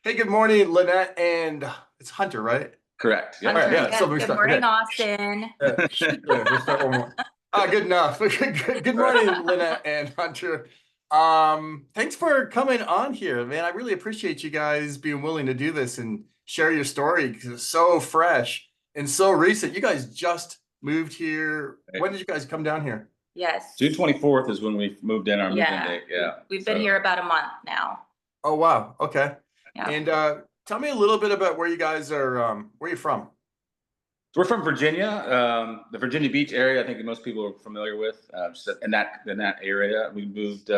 Hey, good morning, Lynette and it's Hunter, right? Correct. All Yeah. right, Hunter, yeah. yes. So we Good start. morning, Okay. Austin. We'll start one more. Good enough. Good morning, Lynette and Hunter. Thanks for coming on here, man. I really appreciate you guys being willing to do this and share your story because it's so fresh and so recent. You guys just moved here. Right. When did you guys come down here? Yes. June 24th is when we moved in our move-in Yeah. date. Yeah. We've been here about a month now. Oh, wow. Okay. Yeah. And tell me a little bit about where you guys are. Where you from? We're from Virginia, the Virginia Beach area. I think most people are familiar with. Just in that area, we moved.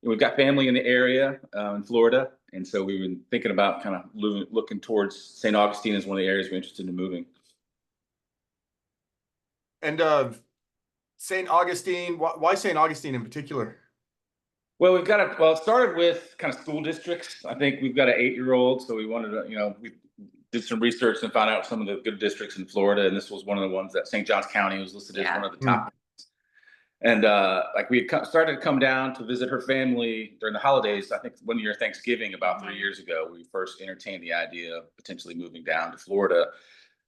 We've got family in the area in Florida, and so we've been thinking about kind of looking towards St. Augustine as one of the areas we're interested in moving. And St. Augustine. Why St. Augustine in particular? Well, it started with kind of school districts. I think we've got an 8-year-old, so we wanted to, we did some research and found out some of the good districts in Florida, and this was one of the ones that St. Johns County was listed as one of the top. And like we had started to come down to visit her family during the holidays. I think one year Thanksgiving about 3 years ago, we first entertained the idea of potentially moving down to Florida.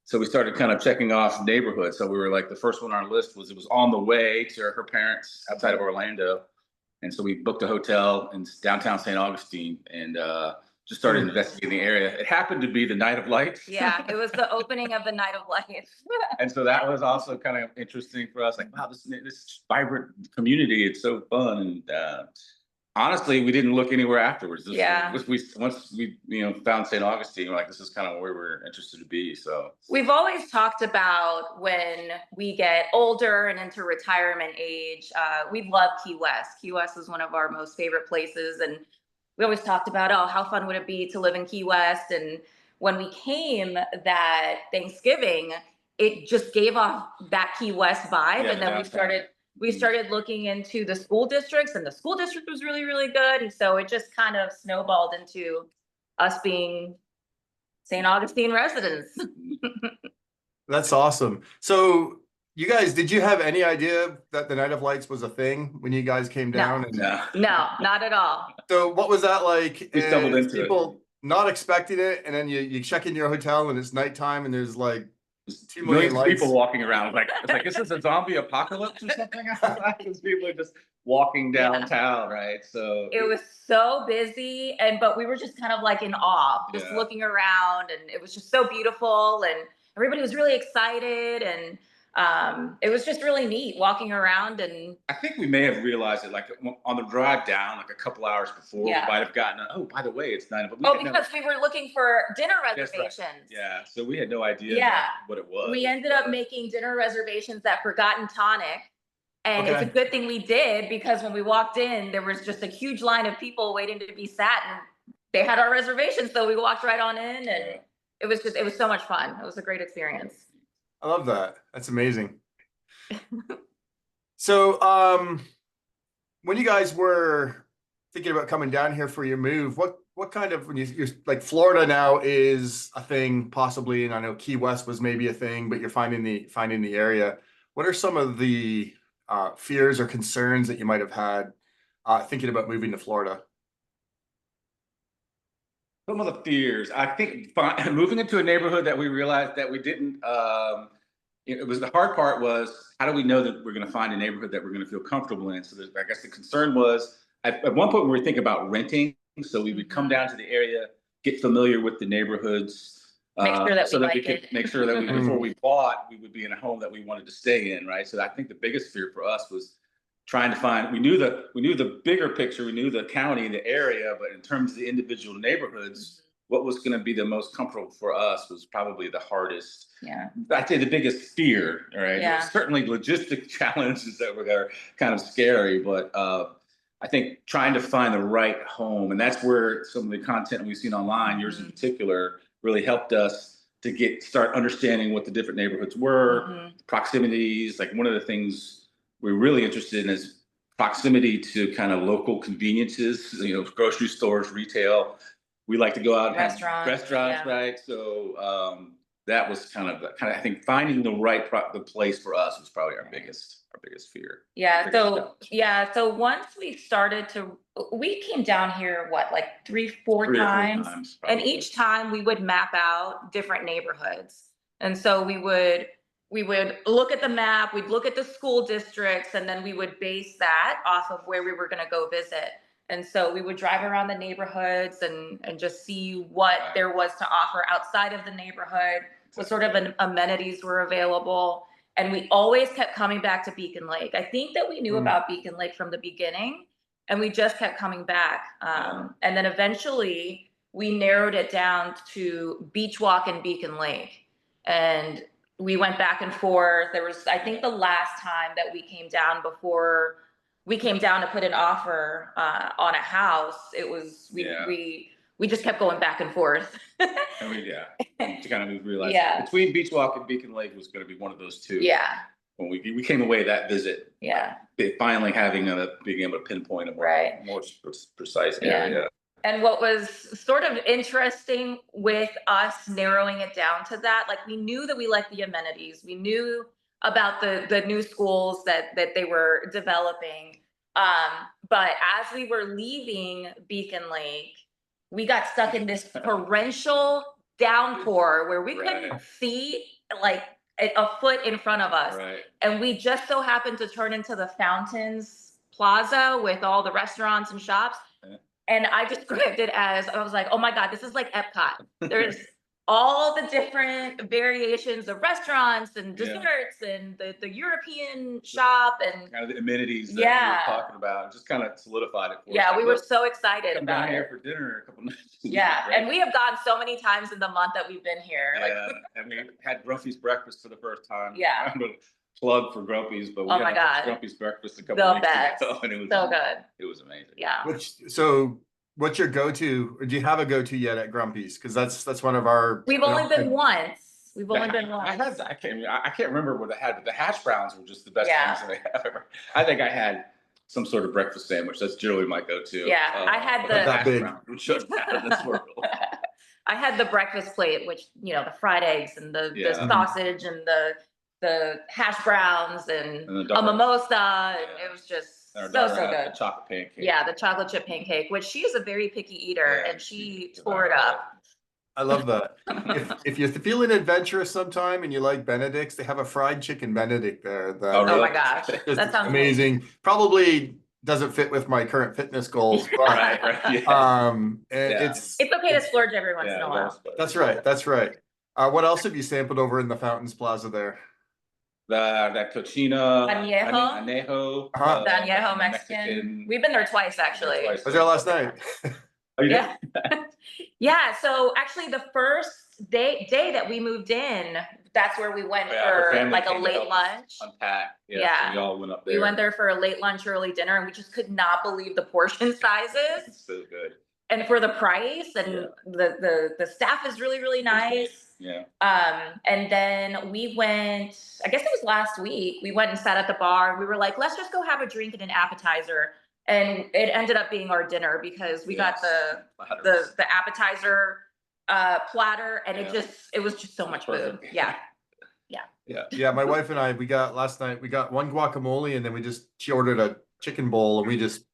So we started kind of checking off neighborhoods. So we were like, the first one on our list was, it was on the way to her parents outside of Orlando. And so we booked a hotel in downtown St. Augustine and just started investigating the area. It happened to be the Night of Lights. Yeah, it was the opening of the Night of Lights. And so that was also kind of interesting for us. Like, wow, this vibrant community, it's so fun. And honestly, we didn't look anywhere afterwards. Once we found St. Augustine, we're like, this is kind of where we're interested to be. So we've always talked about when we get older and into retirement age, we love Key West. Key West is one of our most favorite places, and we always talked about, oh, how fun would it be to live in Key West? And when we came that Thanksgiving, it just gave off that Key West vibe. Yeah, and then we started looking into the school districts, and the school district was really, really good. And so it just kind of snowballed into us being St. Augustine residents. That's awesome. So you guys, did you have any idea that the Night of Lights was a thing when you guys came down? No. No, not at all. So what was that like? We stumbled into people not expecting it, and then you check in your hotel and it's nighttime and there's like 2 million millions of lights. people walking around. It's like, is this a zombie apocalypse or something? Because people are just walking downtown, right? So it was so busy, but we were just kind of like in awe, just looking around, and it was just so beautiful, and everybody was really excited, and it was just really neat walking around. And I think we may have realized it like on the drive down, like a couple hours before. We might have gotten, oh, by the way, it's 9 o'clock. Because we were looking for dinner reservations. Right. Yeah, so we had no idea what it was. We ended up making dinner reservations at Forgotten Tonic. And it's a good thing we did, because when we walked in, there was just a huge line of people waiting to be sat, and they had our reservations. So we walked right on in, and it was so much fun. It was a great experience. I love that. That's amazing. So, when you guys were thinking about coming down here for your move, what kind of, when you're like, Florida now is a thing possibly, and I know Key West was maybe a thing, but you're finding the area. What are some of the fears or concerns that you might have had thinking about moving to Florida? Some of the fears, I think, moving into a neighborhood that we realized that we didn't. It was, the hard part was, how do we know that we're going to find a neighborhood that we're going to feel comfortable in? So I guess the concern was, at one point we were thinking about renting, so we would come down to the area, get familiar with the neighborhoods, make sure that we could make sure that before we bought, we would be in a home that we wanted to stay in, right? So I think the biggest fear for us was trying to find, we knew the bigger picture, we knew the county, the area, but in terms of the individual neighborhoods, what was going to be the most comfortable for us was probably the hardest. Yeah. I'd say the biggest fear, right? Yeah. There's certainly logistic challenges that were kind of scary, but I think trying to find the right home, and that's where some of the content we've seen online, yours in particular, really helped us to start understanding what the different neighborhoods were, proximities. Like, one of the things we're really interested in is proximity to kind of local conveniences, grocery stores, retail. We like to go out and have restaurants, right? So that was kind of I think finding the right the place for us was probably our biggest fear. Yeah, Biggest so challenge. yeah, so once we started to, we came down here, what, like 3, 4 3 or 4 times? times, And probably. each time we would map out different neighborhoods. And so we would look at the map, we'd look at the school districts, and then we would base that off of where we were gonna go visit. And so we would drive around the neighborhoods and just see what Right. there was to offer outside of the neighborhood, what sort of amenities were available. And we always kept coming back to Beacon Lake. I think that we knew about Beacon Lake from the beginning, and we just kept coming back. And then eventually we narrowed it down to Beachwalk and Beacon Lake. And we went back and forth. There was, I think the last time that we came down before we came down to put an offer on a house, it was, we just kept going back and forth. And to kind of realize between Beachwalk and Beacon Lake was going to be one of those two. Yeah. When we came away that visit. Yeah. Finally being able to pinpoint a more precise area. And what was sort of interesting with us narrowing it down to that, like we knew that we liked the amenities. We knew about the new schools that they were developing. But as we were leaving Beacon Lake, we got stuck in this torrential downpour where we couldn't see like a foot in front of us. Right. And we just so happened to turn into the Fountains Plaza with all the restaurants and shops. And I described it as, I was like, oh my God, this is like Epcot. There's all the different variations of restaurants and desserts and the European shop and kind of the amenities that we were talking about. Just kind of solidified it for us. Yeah, we were so excited come about down it. Here for dinner a couple nights. Yeah, and we have gone so many times in the month that we've been here. Yeah, and we had Grumpy's breakfast for the first time. Yeah. I'm a plug for Grumpy's, but we had Grumpy's breakfast a couple weeks ago, and it was so good. It was amazing. Yeah. What's your go-to? Or do you have a go-to yet at Grumpy's? Because that's one of our. We've only been once. We've only been once. I can't remember what I had, but the hash browns were just the best things that I have ever. I think I had some sort of breakfast sandwich. That's generally my go-to. Yeah, I had the that big. Which out of this world. I had the breakfast plate, which the fried eggs and the sausage and the hash browns and a mimosa. And it was just so good. The chocolate pancake. Yeah, the chocolate chip pancake, which she is a very picky eater, and she tore it up. I love that. If you're feeling adventurous sometime and you like Benedict's, they have a fried chicken Benedict there. Oh my gosh, that sounds amazing. Probably doesn't fit with my current fitness goals, but it's okay to splurge every once in a while. That's right. What else have you sampled over in the Fountains Plaza there? That cochina, añejo, añejo Mexican. We've been there twice actually. I was there last night. Yeah. Yeah. So actually the first day that we moved in, that's where we went for like a late lunch. Unpack. Yeah. So we all went up there. We went there for a late lunch, early dinner, and we just could not believe the portion sizes. It's so good. And for the price, and the staff is really, really nice. Yeah. And then we went, I guess it was last week, we went and sat at the bar. We were like, let's just go have a drink and an appetizer. And it ended up being our dinner because we got the appetizer platter, and it was just so much food. Yeah. My wife and I, last night, we got one guacamole, and then she ordered a chicken bowl, and we just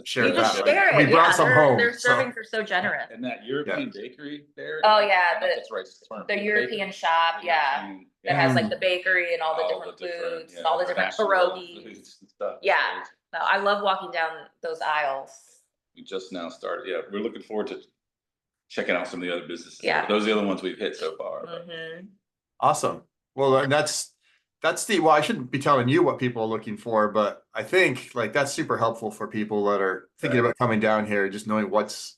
shared that. We brought some home. Their servings are so generous. And that European bakery there. Oh yeah, the European shop, that has like the bakery and all the different foods, and all the different pierogies. Yeah, no, I love walking down those aisles. We just now started. Yeah, we're looking forward to checking out some of the other businesses. Yeah, those are the other ones we've hit so far. Awesome. Well, and that's well, I shouldn't be telling you what people are looking for, but I think like that's super helpful for people that are thinking about coming down here, just knowing what's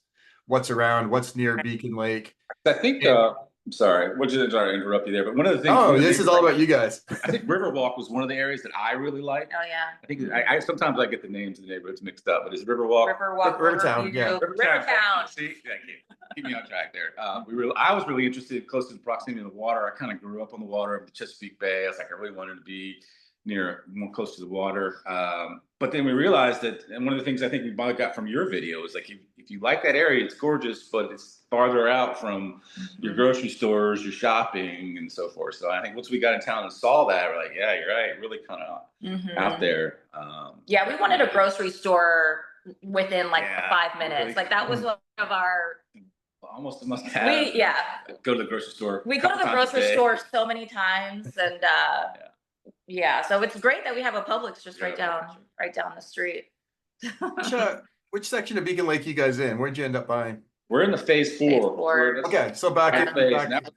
around, what's near Beacon Lake. I think I'm sorry, sorry to interrupt you there, but one of the things. Oh, this is all about you guys. I think Riverwalk was one of the areas that I really like. Oh yeah. I think I sometimes I get the names of the neighborhoods mixed up, but it's Riverwalk. Rivertown, yeah. Rivertown. See, keep me on track there. I was really interested close to the proximity of the water. I kind of grew up on the water of the Chesapeake Bay. I was like, I really wanted to be more close to the water. But then we realized that, and one of the things I think we got from your video is like if you like that area, it's gorgeous, but it's farther out from your grocery stores, your shopping, and so forth. So I think once we got in town and saw that, we're like, yeah, you're right, really kind of out there. Yeah, we wanted a grocery store within like Yeah, 5 minutes. really. Like that was one of our. Almost a must have. Go to the grocery store. We go to the grocery store so many times, and yeah, so it's great that we have a Publix just right down the street. Which section of Beacon Lake you guys in? Where'd you end up buying? We're in the phase 4. Okay, so back in. That was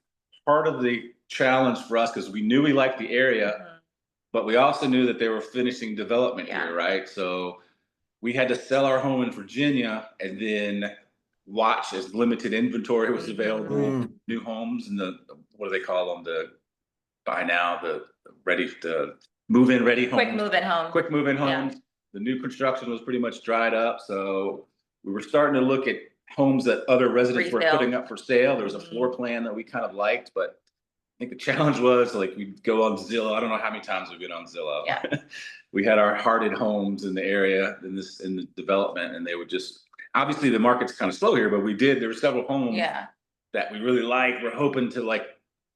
part of the challenge for us because we knew we liked the area, but we also knew that they were finishing development here, right? So we had to sell our home in Virginia and then watch as limited inventory was available, new homes, and the, what do they call them? The ready to move in ready homes. Quick move in homes. The new construction was pretty much dried up. So we were starting to look at homes that other residents were putting up for sale. There was a floor plan that we kind of liked, but I think the challenge was like we'd go on Zillow. I don't know how many times we've been on Zillow. We had our hearted homes in the area in the development, and they would just, obviously the market's kind of slow here, but there were several homes that we really liked. We're hoping to like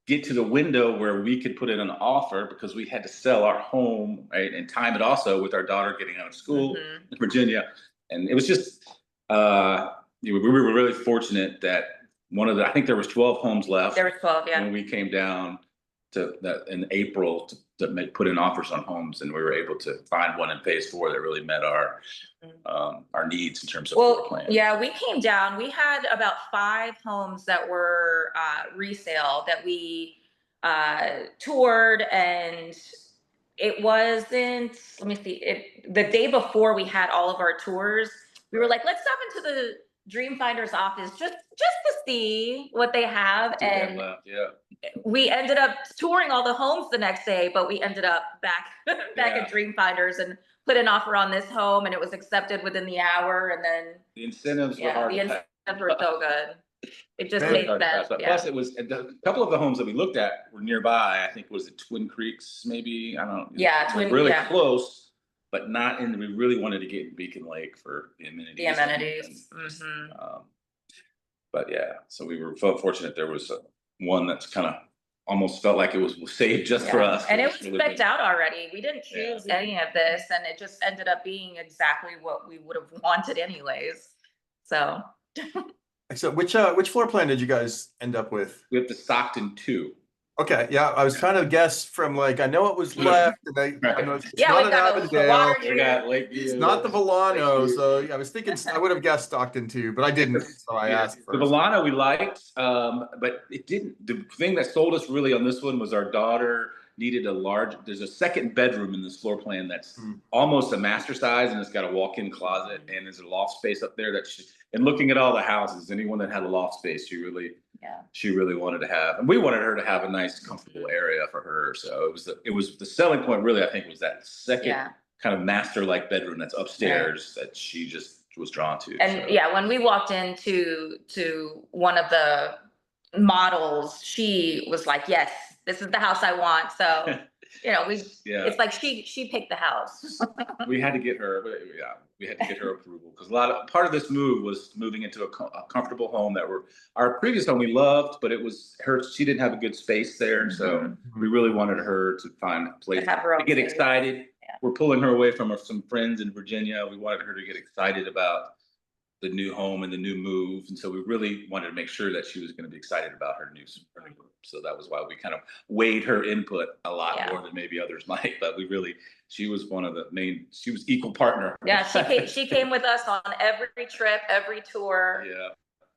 get to the window where we could put in an offer because we had to sell our home, right? And time it also with our daughter getting out of school in Virginia. And it was just, we were really fortunate that I think there was 12 homes left. There were 12, when we came down to that in April to put in offers on homes, and we were able to find one in phase 4 that really met our needs in terms of floor plan. Yeah, we came down. We had about 5 homes that were resale that we toured, and it wasn't. Let me see. The day before we had all of our tours, we were like, let's stop into the Dreamfinder's office just to see what they have, and we ended up touring all the homes the next day, but we ended up back at Dreamfinders and put an offer on this home, and it was accepted within the hour. And then the incentives were hard. The incentives were so good. It just made sense. Plus, it was a couple of the homes that we looked at were nearby. I think was it Twin Creeks, maybe, I don't know. Yeah, really close, but not in. We really wanted to get in Beacon Lake for the amenities. But yeah, so we felt fortunate. There was one that's kind of almost felt like it was saved just for us. And it was spec'd out already. We didn't choose any of this, and it just ended up being exactly what we would have wanted anyways. So. So which floor plan did you guys end up with? We have the Stockton 2. Okay, yeah, I was trying to guess from like, I know it was left, and I know it's not an Avondale. We got Lakeview. It's not the Volano, so I was thinking I would have guessed Stockton 2, but I didn't, so I asked first. The Volano we liked, but it didn't. The thing that sold us really on this one was our daughter needed there's a second bedroom in this floor plan that's almost a master size, and it's got a walk-in closet, and there's a loft space up there and looking at all the houses, anyone that had a loft space, she really wanted to have, and we wanted her to have a nice, comfortable area for her. So it was the selling point, really, I think, was that second kind of master-like bedroom that's upstairs that she just was drawn to. And when we walked into one of the models, she was like, "Yes, this is the house I want." So, it's like she picked the house. We had to get her, approval because part of this move was moving into a comfortable home our previous home we loved, but it was she didn't have a good space there, so we really wanted her to find a place to get excited. Yeah. We're pulling her away from some friends in Virginia. We wanted her to get excited about the new home and the new move, and so we really wanted to make sure that she was going to be excited about her new move. So that was why we kind of weighed her input a lot more than maybe others might, but she was one of the main, she was equal partner. Yeah, she came with us on every trip, every tour. Yeah,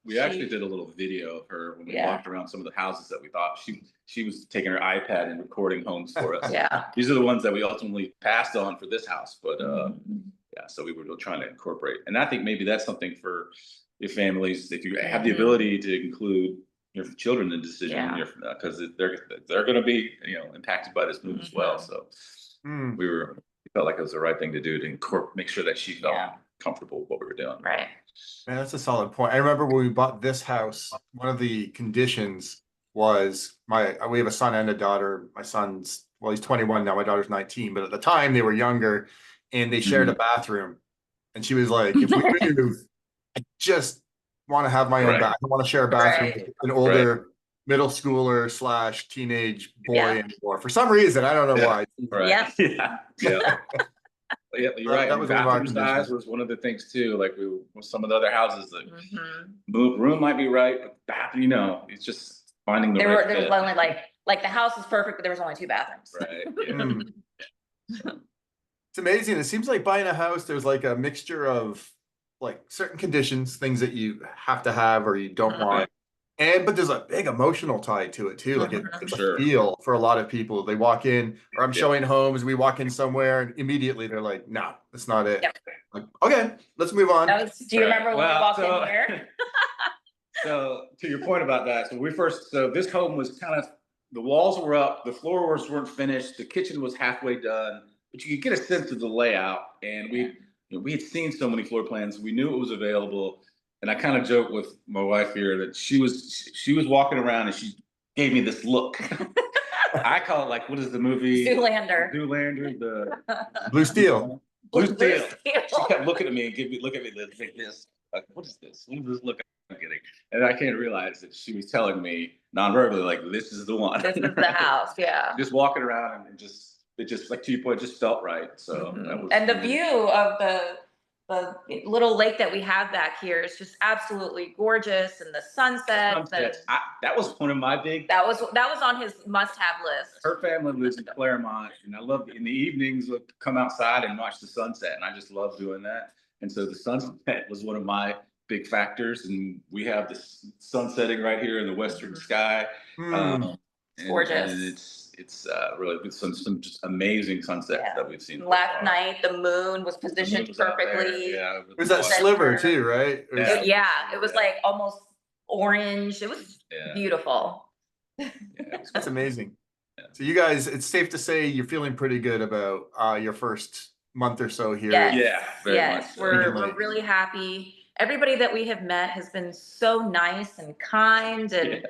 we actually did a little video of her when we walked around some of the houses that we thought she was taking her iPad and recording homes for us. These are the ones that we ultimately passed on for this house, but so we were trying to incorporate, and I think maybe that's something for your families, if you have the ability to include your children in the decision, because they're going to be impacted by this move as well. So we felt like it was the right thing to do to make sure that she felt comfortable with what we were doing. Right. Man, that's a solid point. I remember when we bought this house, one of the conditions was we have a son and a daughter. My son's, he's 21 now. My daughter's 19, but at the time they were younger, and they shared a bathroom. And she was like, if we move, I just want to have my own bath. I want to share a bathroom with an older middle schooler / teenage boy anymore. For some reason, I don't know why. Right. Yep. Yeah. Yeah. Yeah, you're right. That was one of our Bathroom size conditions. was one of the things too. Like with some of the other houses, the Mhm. room might be right, but bathroom, it's just finding the There right was fit. only like the house is perfect, but there was only 2 bathrooms. Right. Yeah. Mm. It's amazing. It seems like buying a house, there's like a mixture of like certain conditions, things that you have to have or you don't want. But there's a big emotional tie to it too. Like it's a feel for a lot of people. They walk in, or I'm showing homes, we walk in somewhere and immediately they're like, no, that's not it. Yep. Like, okay, let's move on. Do you remember when we walked in here? So to your point about that, so this home was kind of, the walls were up, the floors weren't finished, the kitchen was halfway done, but you could get a sense of the layout. And we had seen so many floor plans, we knew it was available. And I kind of joke with my wife here that she was walking around and she gave me this look. I call it like, what is the movie? Zoolander. The Blue Steel. Blue Steel. She kept looking at me and look at me like this. Like, what is this? What is this look I'm getting? And I can't realize that she was telling me non-verbally, like, this is the one. This is the house, yeah. Just walking around and it just like to your point, just felt right. So that was, and the view of the little lake that we have back here is just absolutely gorgeous, and the sunsets. That was one of my big. That was on his must-have list. Her family lives in Claremont, and I love in the evenings come outside and watch the sunset, and I just love doing that. And so the sunset was one of my big factors, and we have this sun setting right here in the western sky. Gorgeous. And it's really with some just amazing sunsets that we've seen. Last night, the moon was positioned perfectly. Yeah, there's that sliver too, right? It was like almost orange. It was beautiful. That's amazing. So you guys, it's safe to say you're feeling pretty good about your first month or so here. Yes. Very much so. We're really happy. Everybody that we have met has been so nice and kind, and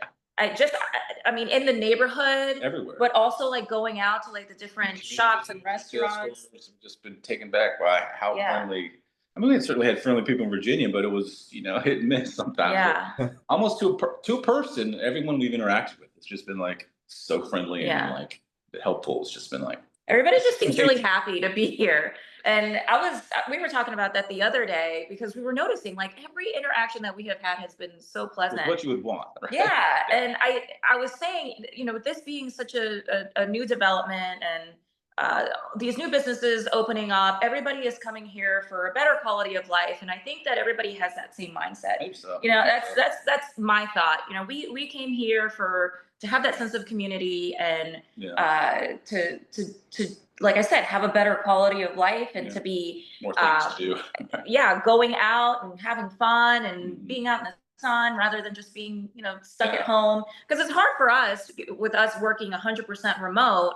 I mean, in the neighborhood, everywhere, but also like going out to like the different shops and restaurants. I've just been taken back by how friendly. I mean, we certainly had friendly people in Virginia, but it was, hit and miss sometimes. Yeah. Almost to a person, everyone we've interacted with, it's just been like so friendly and like helpful. It's just been like, everybody just seems really happy to be here. And we were talking about that the other day because we were noticing like every interaction that we have had has been so pleasant. What you would want. Right? Yeah. And I was saying, with this being such a new development and these new businesses opening up, everybody is coming here for a better quality of life. And I think that everybody has that same mindset. I hope so. That's my thought. We came here to have that sense of community and to like I said, have a better quality of life and to be more things to do. Going out and having fun and being out in the sun rather than just being, stuck at home. Because it's hard for us with us working 100% remote.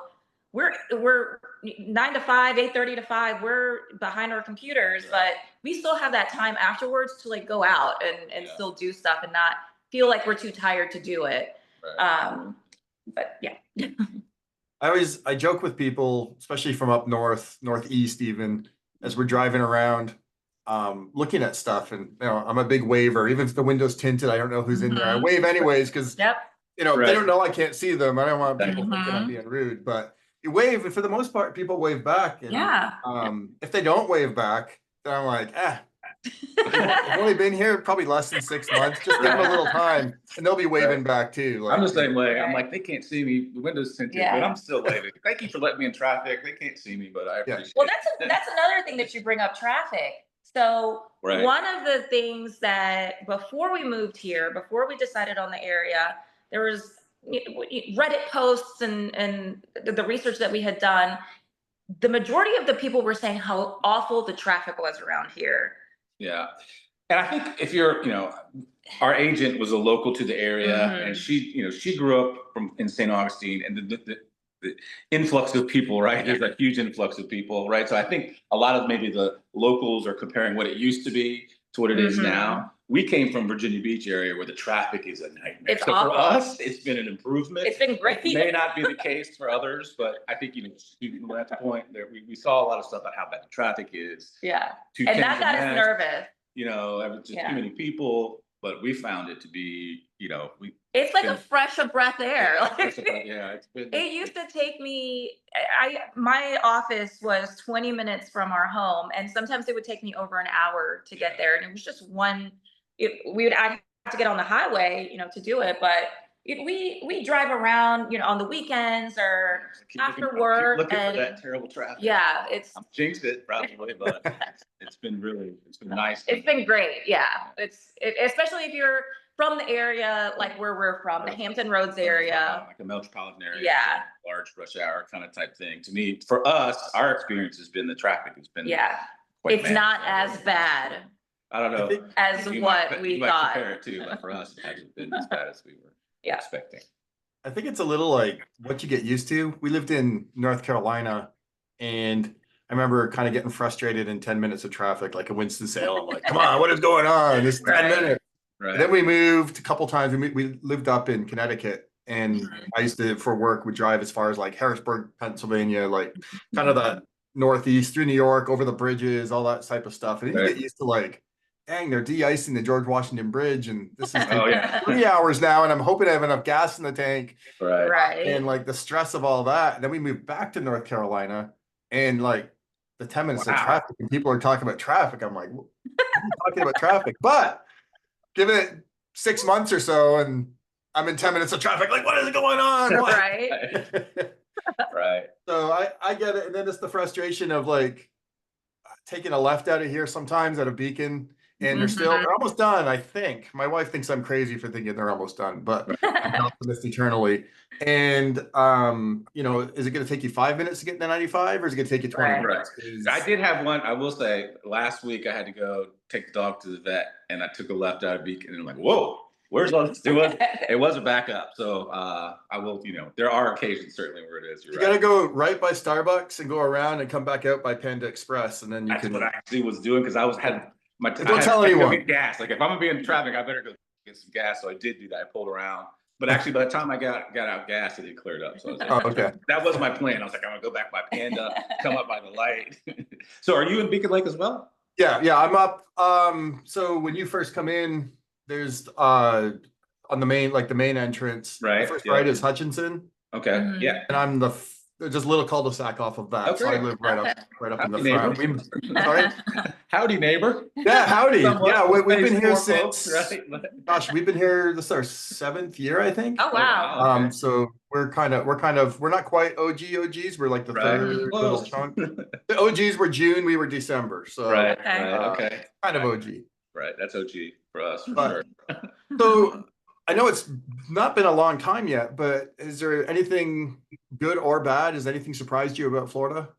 We're 9 to 5, 8:30 to 5. We're behind our computers, but we still have that time afterwards to like go out and still do stuff and not feel like we're too tired to do it. Right. But yeah. I joke with people, especially from up north, northeast, even as we're driving around, looking at stuff. And I'm a big waver. Even if the window's tinted, I don't know who's in there. I wave anyways because if they don't know I can't see them. I don't want people thinking I'm being rude, but you wave, and for the most part, people wave back. And, if they don't wave back, then I'm like, I've only been here probably less than 6 months. Just give them a little time, and they'll be waving back too. Like, I'm the same way. I'm like, they can't see me. The window's tinted, but I'm still waving. Thank you for letting me in traffic. They can't see me, but I appreciate it. Well, that's another thing that you bring up, traffic. So one of the things that before we moved here, before we decided on the area, there was Reddit posts and the research that we had done. The majority of the people were saying how awful the traffic was around here. Yeah. And I think if you're, our agent was a local to the area, and she grew up in St. Augustine, and the influx of people, right? There's a huge influx of people, right? So I think a lot of maybe the locals are comparing what it used to be to what it is now. We came from Virginia Beach area where the traffic is a nightmare. It's so awful. For us, it's been an improvement. It's been great. It may not be the case for others, but I think at the point there, we saw a lot of stuff about how bad the traffic is. Yeah. And that got us nervous. you know, just too many people. But we found it to be, you know, it's like a fresh of breath air. Yeah, it's been. It used to take me. My office was 20 minutes from our home, and sometimes it would take me over an hour to get there. And it was just one. I'd have to get on the highway, you know, to do it. But we drive around, you know, on the weekends or after work. Looking and for that terrible traffic. yeah, I'm jinxed it probably, but it's been nice. It's been great. Yeah, especially if you're from the area, like where we're from, the Hampton Roads area, like a metropolitan area. Yeah, large rush hour kind of type thing. To me, for us, our experience has been the traffic has been. It's not as bad. I don't know as what we thought. Compare it to, but for us, it hasn't been as bad as we were expecting. I think it's a little like what you get used to. We lived in North Carolina, and I remember kind of getting frustrated in 10 minutes of traffic, like a Winston-Salem. Like, come on, what is going on? It's 10 minutes. Right. And then we moved a couple times. We lived up in Connecticut, and I used to, for work, would drive as far as like Harrisburg, Pennsylvania, like kind of the northeast through New York, over the bridges, all that type of stuff. And then you get used to like, dang, they're de-icing the George Washington Bridge, and this is 3 hours now, and I'm hoping I have enough gas in the tank. Right. And like the stress of all that. And then we moved back to North Carolina, and like the 10 minutes of traffic, and people are talking about traffic. I'm like, what are you talking about traffic? But give it 6 months or so, and I'm in 10 minutes of traffic. Like, what is going on? Right. Right. So I get it. And then it's the frustration of like taking a left out of here sometimes out of Beacon, and they're almost done. I think my wife thinks I'm crazy for thinking they're almost done, but I'm optimist eternally. And you know, is it going to take you 5 minutes to get to 95, or is it going to take you 20 minutes? I did have one. I will say, last week I had to go take the dog to the vet, and I took a left out of Beacon, and I'm like, whoa, where's all this? It was a backup. So I will, you know, there are occasions certainly where it is. You got to go right by Starbucks and go around and come back out by Panda Express, and then That's what I actually was doing, because had my. Don't tell anyone. Get gas. Like if I'm gonna be in traffic, I better go get some gas. So I did do that. I pulled around. But actually, by the time I got out gas, it had cleared up. So I was like, okay. That was my plan. I was like, I'm gonna go back by Panda, come up by the light. So are you in Beacon Lake as well? Yeah, I'm up. So when you first come in, there's on the main entrance. Right. The first right is Hutchinson. Okay. Yeah. And I'm just a little cul-de-sac off of that. Okay. So I live right up in the front. Sorry? Howdy, neighbor. Yeah, howdy. Somewhat. Yeah, we've been here Folks, since, right? gosh, we've been here, this is our 7th year, I think. Oh wow. Okay. So we're not quite OGs. We're like the third little chunk. The OGs were June, we were December. So Right. okay. Kind of OG. Right. That's OG for us. For But- sure. So I know it's not been a long time yet, but is there anything good or bad? Has anything surprised you about Florida?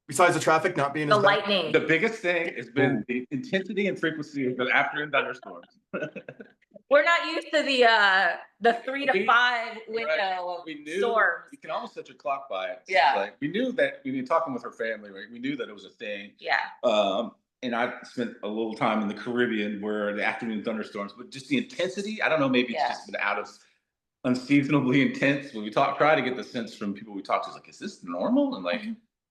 Besides the traffic not being The as bad? lightning. The biggest thing has been the intensity and frequency of the after and thunderstorms. We're not used to the 3 to 5 window of We knew storms. you can almost set your clock by it. Yeah. Like we knew that when you're talking with her family, right? We knew that it was a thing. Yeah. And I spent a little time in the Caribbean where the afternoon thunderstorms, but just the intensity, I don't know, maybe it's just been out of unseasonably intense. When we try to get the sense from people we talk to, like, is this normal? And like,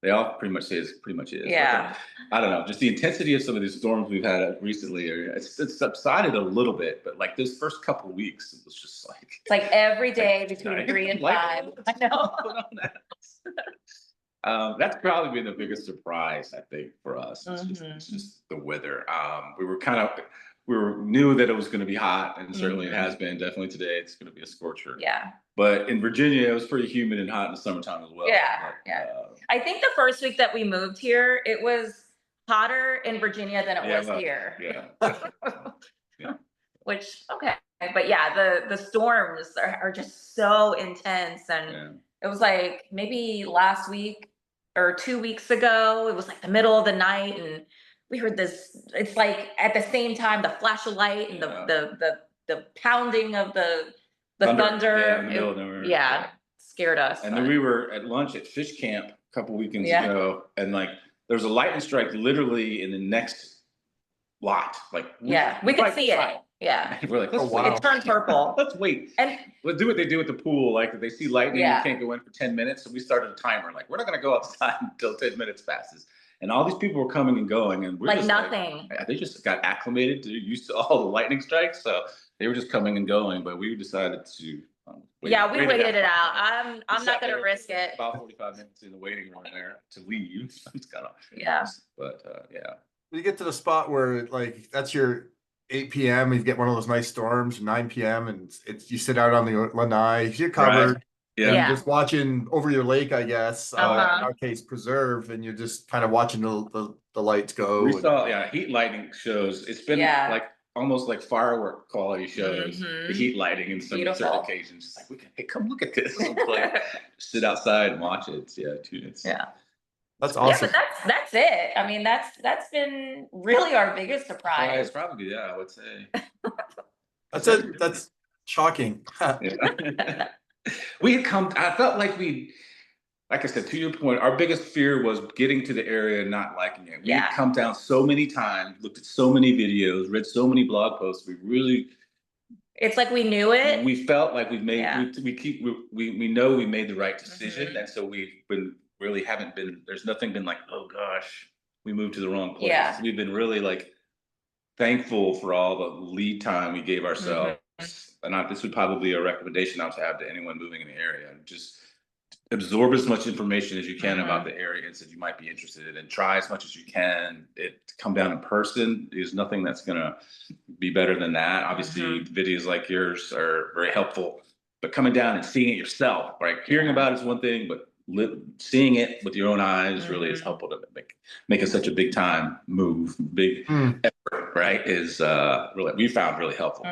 they all pretty much say it pretty much is. Yeah. But, I don't know, just the intensity of some of these storms we've had recently, it's subsided a little bit, but like those first couple of weeks, it was just like. It's like every day between 3 and 5. I know. That's probably been the biggest surprise, I think, for us. It's just the weather. We knew that it was going to be hot, and certainly it has been. Definitely today, it's going to be a scorcher. Yeah. But in Virginia, it was pretty humid and hot in the summertime as well. Yeah. I think the first week that we moved here, it was hotter in Virginia than it was here. Yeah. Which, okay. But yeah, the storms are just so intense. And it was like maybe last week or 2 weeks ago, it was like the middle of the night, and we heard this, it's like at the same time, the flash of light and the pounding of the thunder. Yeah, in the middle of nowhere. Scared us. And then we were at lunch at Fish Camp a couple weekends ago, and like there was a lightning strike literally in the next lot. Like we could see it. Yeah. And we're like, let's wow. wait. It turned purple. Let's wait. And we'll do what they do with the pool. Like if they see lightning, you can't go in for 10 minutes. So we started a timer. Like we're not going to go outside until 10 minutes passes. And all these people were coming and going, and we're Like just nothing. they just got acclimated to used to all the lightning strikes, so they were just coming and going. But we decided to We waited it out. I'm not gonna risk it. About 45 minutes in the waiting room there to leave. It's kind of but yeah. You get to the spot where like that's your 8 p.m. You get one of those nice storms, 9 p.m. and it's you sit out on the lanai, you're covered. Right. Yeah. And you're just watching over your lake, I guess. In our case, preserve, and you're just kind of watching the lights go. We saw heat lightning shows. It's been like almost like firework quality shows. The heat lighting in some certain occasions. It's like we can hey, come look at this. Like, sit outside and watch it. It's that's awesome. Yeah, but that's it. I mean, that's been really our biggest surprise. It's probably I would say. That's shocking. We had come. I felt like like I said, to your point, our biggest fear was getting to the area and not liking it. We had come down so many times, looked at so many videos, read so many blog posts. It's like we knew it. We felt like we've made. We know we made the right decision, and so we've been really haven't been. There's nothing been like, oh gosh, we moved to the wrong place. We've been really like thankful for all the lead time we gave ourselves. And this would probably be a recommendation I would have to anyone moving in the area. Just absorb as much information as you can about the areas that you might be interested in, and try as much as you can. Come down in person. There's nothing that's gonna be better than that. Obviously, videos like yours are very helpful, but coming down and seeing it yourself, right? Hearing about it is one thing, but seeing it with your own eyes really is helpful to make it such a big time move, big effort, right? Is really we found really helpful.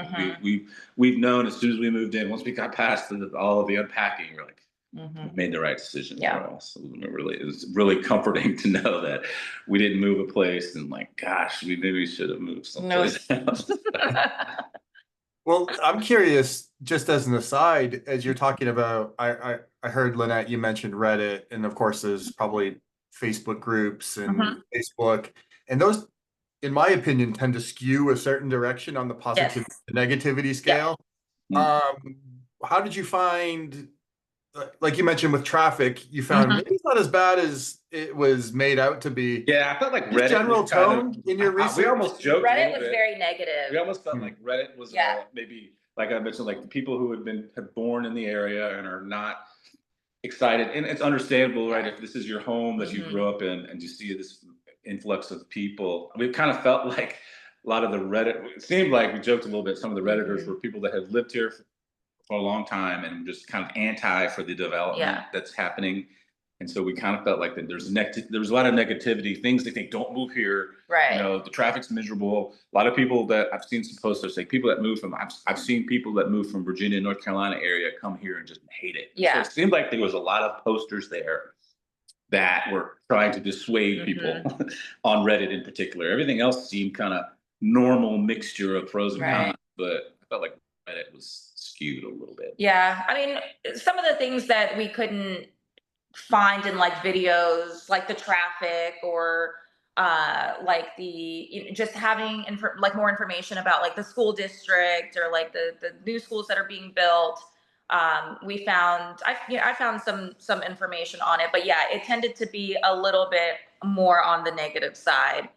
We've known as soon as we moved in, once we got past all of the unpacking, we're like, we made the right decision for us. It was really comforting to know that we didn't move a place and like, gosh, we maybe should have moved someplace else. Well, I'm curious, just as an aside, as you're talking about, I heard Lynette, you mentioned Reddit, and of course there's probably Facebook groups and Facebook, and those, in my opinion, tend to skew a certain direction on the positive negativity scale. How did you find, like you mentioned with traffic, you found maybe it's not as bad as it was made out to be? Yeah, I felt like Reddit general tone in your research. We almost joked. Reddit was very negative. We almost felt like Reddit was maybe, like I mentioned, like the people who have born in the area and are not excited, and it's understandable, right? If this is your home that you grew up in and you see this influx of people, we kind of felt like a lot of the Reddit. It seemed like we joked a little bit. Some of the Redditors were people that had lived here for a long time and just kind of anti for the development that's happening. And so we kind of felt like that there's a lot of negativity, things they think don't move here. Right. You know, the traffic's miserable. A lot of people that I've seen some posts that say people that move from, I've seen people that move from Virginia, North Carolina area come here and just hate it. Yeah. So it seemed like there was a lot of posters there that were trying to dissuade people on Reddit in particular. Everything else seemed kind of normal mixture of pros and cons, but I felt like Reddit was skewed a little bit. Yeah. I mean, some of the things that we couldn't find in like videos, like the traffic or like just having like more information about like the school district or like the new schools that are being built. We found, I found some information on it, but yeah, it tended to be a little bit more on the negative side.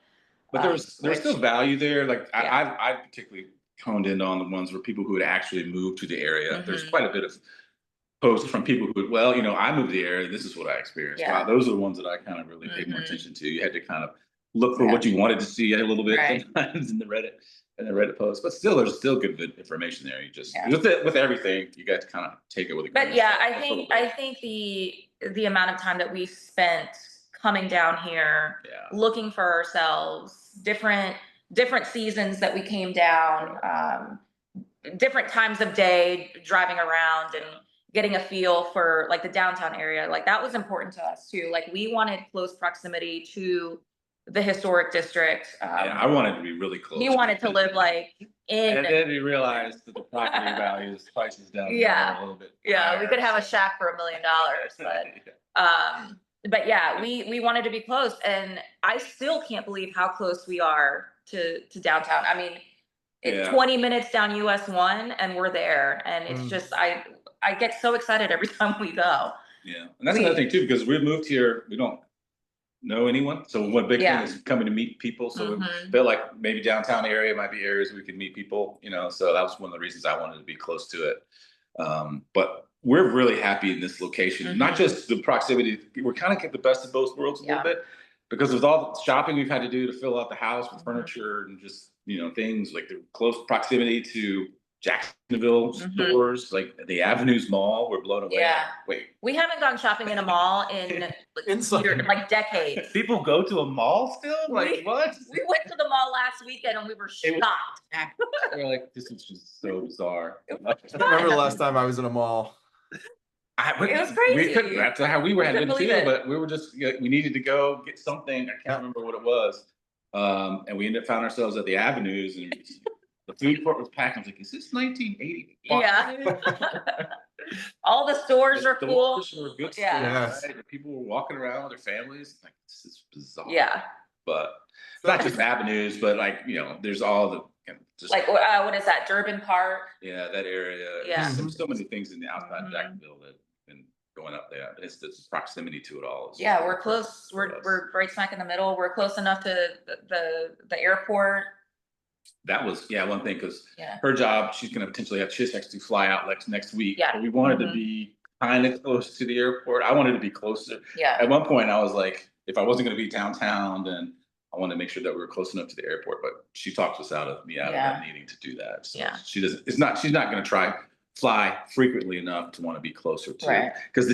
But there was still value there. Like I particularly honed in on the ones where people who had actually moved to the area. There's quite a bit of posts from people who, well, you know, I moved to the area. This is what I experienced. Wow, those are the ones that I kind of really paid more attention to. You had to kind of look for what you wanted to see a little bit sometimes in the Reddit posts, but still, there's still good information there. You just with everything, you got to kind of take it with a grain of salt. I think the amount of time that we spent coming down here, looking for ourselves, different seasons that we came down, different times of day, driving around and getting a feel for like the downtown area, like that was important to us too. Like we wanted close proximity to the historic district. I wanted to be really close. He wanted to live like in. And then he realized that the property values, prices down a little bit. Yeah, we could have a shack for $1 million, but yeah, we wanted to be close, and I still can't believe how close we are to downtown. I mean, it's 20 minutes down US 1, and we're there, and it's just I get so excited every time we go. Yeah, and that's another thing too, because we moved here. know anyone. So one big Yeah. thing is coming to meet people. So we Mhm. felt like maybe downtown area might be areas we could meet people, you know, so that was one of the reasons I wanted to be close to it. But we're really happy in this location, not Mhm. just the proximity, we're kind of get the best of both worlds a little Yeah. bit because with all the shopping we've had to do to fill out the house with Mhm. furniture and just, you know, things like the close proximity to Jacksonville Mhm. stores, like the Avenues Mall, we're blown away. Yeah. Wait, We haven't gone shopping in a mall in Inside. like decades. people go to a mall still? Like We- what? We went to the mall last weekend and we were It was- shocked. We're like, this is just so bizarre. I can't remember the last time I was in a mall. It was crazy. That's how we were We couldn't headed believe too, it. but we were just, we needed to go get something. I can't remember what it was. And we ended up found ourselves at the Avenues and the food court was packed. I was like, is this 1980? Yeah. All the stores are full. Stores were good Yeah. stores, right? And people were walking around with their families. Like, this is bizarre. Yeah. But not just Avenues, but like, you know, there's all the, just Like, what is that? Durbin Park? yeah, that area. Yeah. There's so many things in the outside of Mhm. Jacksonville that been going up there. It's the proximity to it all. Yeah, we're close. We're right smack in the middle. We're close enough to the airport. That was one thing because Yeah. her job, she's gonna potentially have she has to fly out next week. Yeah. But we wanted to Mhm. be kind of close to the airport. I wanted to be closer. Yeah. At one point, I was like, if I wasn't gonna be downtown, then I wanted to make sure that we were close enough to the airport. But she talked us out of that needing to do that. So Yeah. she's not gonna fly frequently enough to want to be closer to Right. because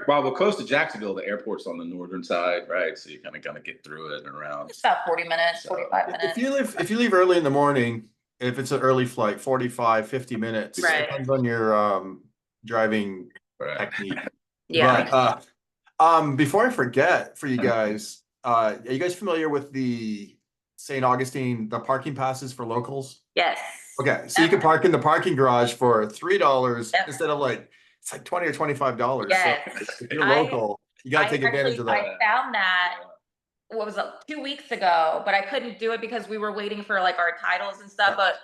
while we're close to Jacksonville, the airport's on the northern side, right? So you kind of gotta get through it and around. It's about 40 minutes, So, 45 minutes. If you leave early in the morning, if it's an early flight, 45, 50 minutes. Right. Depends on your driving Right. technique. Yeah. But before I forget, for you guys, are you guys familiar with the St. Augustine, the parking passes for locals? Yes. Okay, so you can park in the parking garage for $3 Yep. instead of it's like $20 or $25. Yes. So if you're local, you gotta take advantage of that. I found that, what was it, 2 weeks ago, but I couldn't do it because we were waiting for like our titles and stuff, but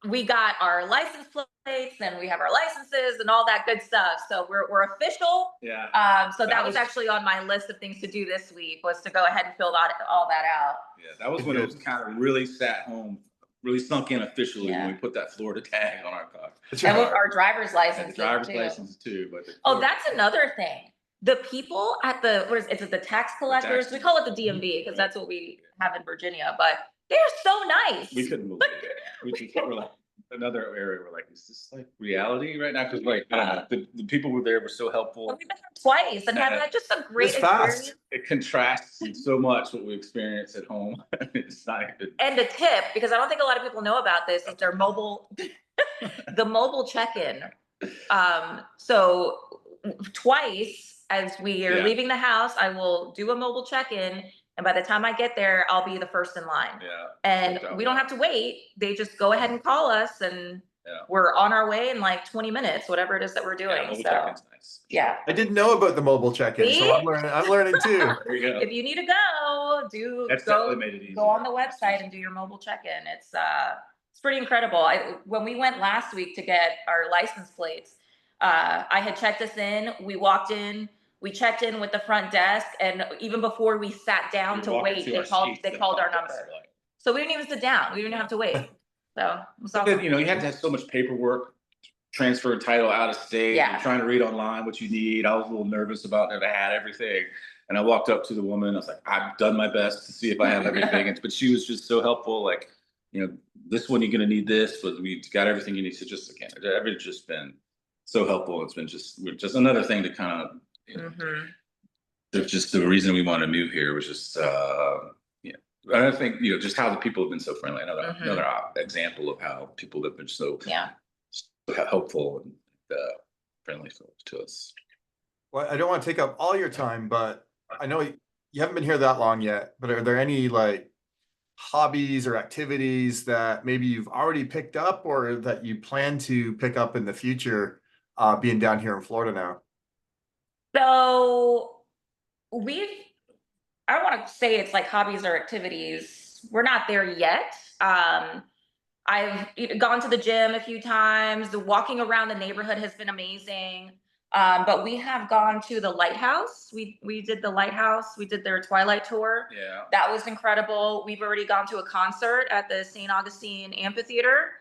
we got our license plates and we have our licenses and all that good stuff. So we're official. Yeah. So that was actually on my list of things to do this week, was to go ahead and fill all that out. Yeah, that was when it was kind of really sat home, really sunk in officially when we put that Florida tag on our car. And with our driver's license. And the driver's license too. But oh, that's another thing. The people at is it the tax collectors? We call it the DMV because that's what we have in Virginia, but they're so nice. We couldn't believe it. We just were like another area. We're like, is this like reality right now? Because like I don't know, the people who were there were so helpful. We've been there twice and had just a great experience. It contrasts so much what we experience at home. It's not even... And the tip, because I don't think a lot of people know about this, is their mobile, the mobile check-in. So twice as we are leaving the house, I will do a mobile check-in. And by the time I get there, I'll be the first in line. Yeah. And we don't have to wait. They just go ahead and call us and we're on our way in like 20 minutes, whatever it is that we're doing. So nice. Yeah. I didn't know about the mobile check-in, so I'm learning too. There you go. If you need to go, definitely made it easy. Go on the website and do your mobile check-in. It's pretty incredible. When we went last week to get our license plates, I had checked us in. We walked in. We checked in with the front desk, and even before we sat down to wait, they called our number. So we didn't even sit down. We didn't have to wait. So it was awesome. You have to have so much paperwork, transfer title out of state. You're trying to read online what you need. I was a little nervous about that. I had everything, and I walked up to the woman. I was like, I've done my best to see if I have everything, but she was just so helpful. Like, this one you're gonna need this, but we got everything you need. So just again, everything's just been so helpful. It's been just another thing to kind of. There's just the reason we wanted to move here was just I think just how the people have been so friendly. Another example of how people have been so helpful and friendly to us. Well, I don't want to take up all your time, but I know you haven't been here that long yet. But are there any like hobbies or activities that maybe you've already picked up or that you plan to pick up in the future, being down here in Florida now? So I don't want to say it's like hobbies or activities. We're not there yet. I've gone to the gym a few times. The walking around the neighborhood has been amazing. But we have gone to the lighthouse. We did the lighthouse. We did their twilight tour. Yeah. That was incredible. We've already gone to a concert at the St. Augustine Amphitheater.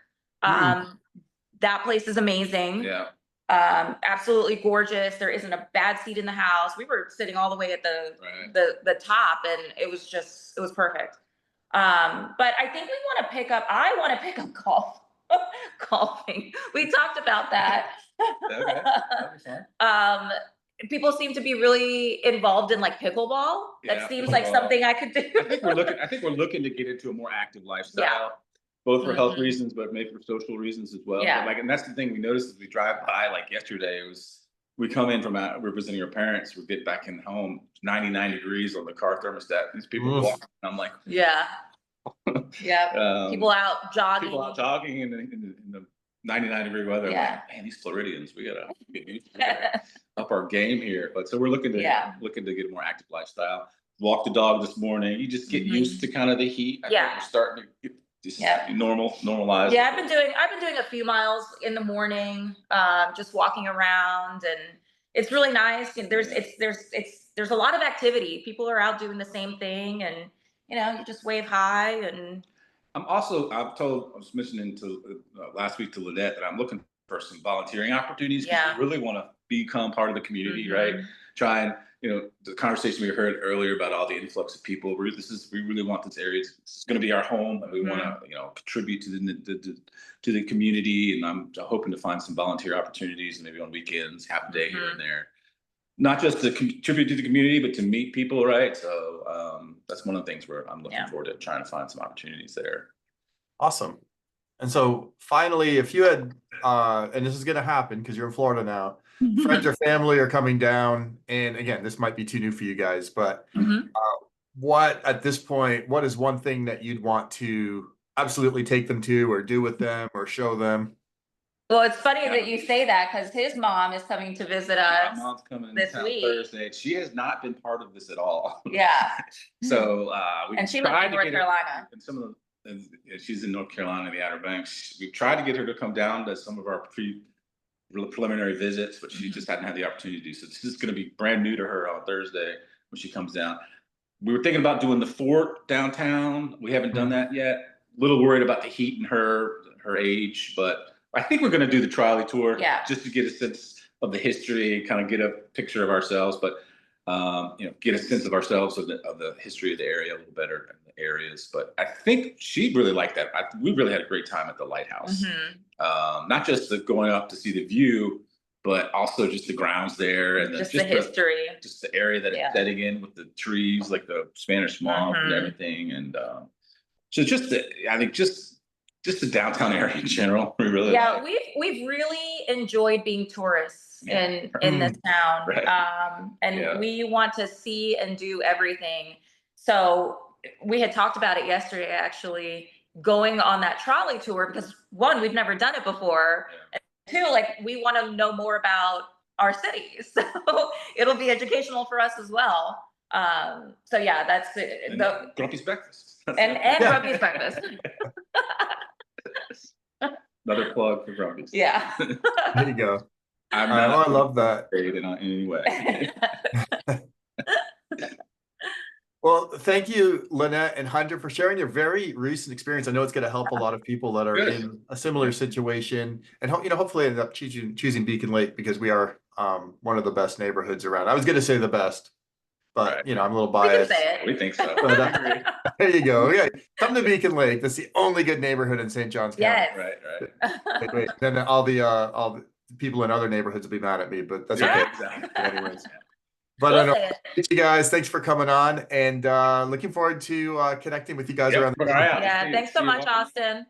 That place is amazing. Yeah. Absolutely gorgeous. There isn't a bad seat in the house. We were sitting all the way at the top, and it was perfect. But I think I want to pick up golfing. We talked about that. Okay. That'd be fun. People seem to be really involved in like pickleball. Yeah, That seems like pickleball. something I could do. I think we're looking to get into a more active lifestyle, both for health reasons, but maybe for social reasons as well. Yeah. But and that's the thing we noticed as we drive by. Like yesterday, we come in from we're visiting our parents. We get back in home, 99 degrees on the car thermostat. These people walking. I'm like, yeah. People out jogging. People out jogging in the 99-degree weather. Yeah. Like, man, these Floridians, we gotta up our game here. But so we're looking to get a more active lifestyle. Walk the dog this morning. You just get used to kind of the heat. I think we're starting to get just normalize. Yeah, I've been doing a few miles in the morning, just walking around, and it's really nice. There's a lot of activity. People are out doing the same thing, and you just wave hi. And I was mentioning to last week to Lynette that I'm looking for some volunteering opportunities because we really want to become part of the community, right? Try and, the conversation we heard earlier about all the influx of people. We really want this area. This is going to be our home, and we want to, contribute to the community. And I'm hoping to find some volunteer opportunities, maybe on weekends, half a day here and there. Not just to contribute to the community, but to meet people, right? So that's one of the things where I'm looking forward to trying to find some opportunities there. Awesome. And so finally, if you had, and this is going to happen because you're in Florida now, friends or family are coming down, and again, this might be too new for you guys, but what is one thing that you'd want to absolutely take them to, or do with them, or show them? Well, it's funny that you say that because his mom is coming to visit us. My mom's coming this week. Thursday. She has not been part of this at all. Yeah. So and she lives in North Carolina. And some of she's in North Carolina, the Outer Banks. We've tried to get her to come down to some of our preliminary visits, but she just hadn't had the opportunity. So this is going to be brand new to her on Thursday when she comes down. We were thinking about doing the fort downtown. We haven't done that yet. A little worried about the heat and her age, but I think we're going to do the trolley tour just to get a sense of the history, kind of get a picture of ourselves, but get a sense of ourselves of the history of the area a little better in the areas. But I think she really liked that. We really had a great time at the lighthouse. Not just going up to see the view, but also just the grounds there and just the history, just the area that it's setting in with the trees, like the Spanish swamp and everything. And so I think just the downtown area in general. We really we've really enjoyed being tourists in this town. And we want to see and do everything. So we had talked about it yesterday, actually, going on that trolley tour, because one, we've never done it before. And two, we want to know more about our cities. So it'll be educational for us as well. So that's it. Grumpy's breakfast. And Grumpy's breakfast. Another plug for Grumpy's. Yeah. There you go. I love that. In any way. Well, thank you, Lynette and Hunter, for sharing your very recent experience. I know it's going to help a lot of people that are in a similar situation, and hopefully end up choosing Beacon Lake because we are one of the best neighborhoods around. I was going to say the best, but I'm a little biased. We think so. But, there you go. Okay, come to Beacon Lake. That's the only good neighborhood in St. Johns County. Yes. Right. Wait. Then all the people in other neighborhoods will be mad at me, but that's okay. Exactly. Anyways. But I know, thank you guys. Thanks for coming on, and looking forward to connecting with you guys around. Yeah, thanks so much, Austin.